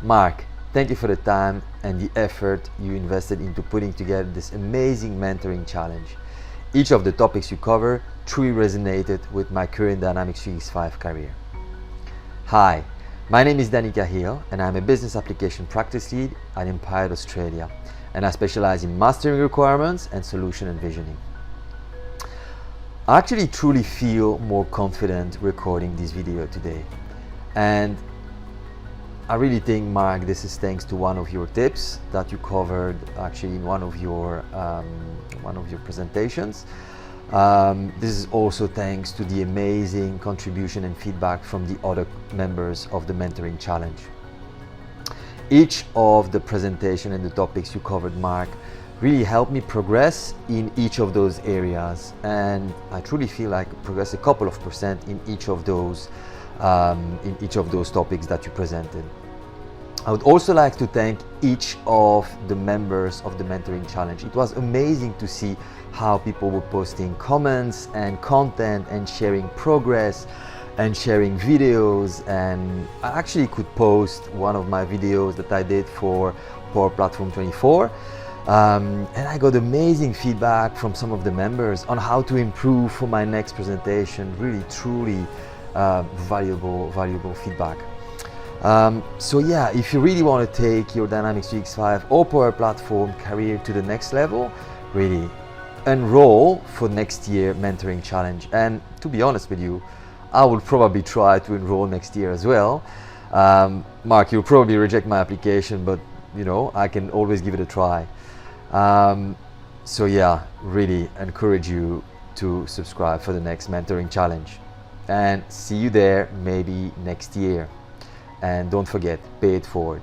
Mark, thank you for the time and the effort you invested into putting together this amazing mentoring challenge. Each of the topics you cover truly resonated with my current Dynamics 365 career. Hi, my name is Dani Kahil and I'm a business application practice lead at Empire Australia, and I specialize in mastering requirements and solution envisioning. I actually truly feel more confident recording this video today, and I really think, Mark, this is thanks to one of your tips that you covered actually in one of your presentations. This is also thanks to the amazing contribution and feedback from the other members of the Mentoring Challenge. Each of the presentation and the topics you covered, Mark, really helped me progress in each of those areas, and I truly feel like I progressed a couple of percent in each of those topics that you presented. I would also like to thank each of the members of the Mentoring Challenge. It was amazing to see how people were posting comments and content and sharing progress and sharing videos, and I actually could post one of my videos that I did for Power Platform 24, and I got amazing feedback from some of the members on how to improve for my next presentation. Really, truly valuable feedback. So yeah, if you really want to take your Dynamics 365 or Power Platform career to the next level, really enroll for next year Mentoring Challenge. And to be honest with you, I will probably try to enroll next year as well. Mark, you'll probably reject my application, but you know, I can always give it a try. So yeah, really encourage you to subscribe for the next Mentoring Challenge, and see you there maybe next year. And don't forget, pay it forward.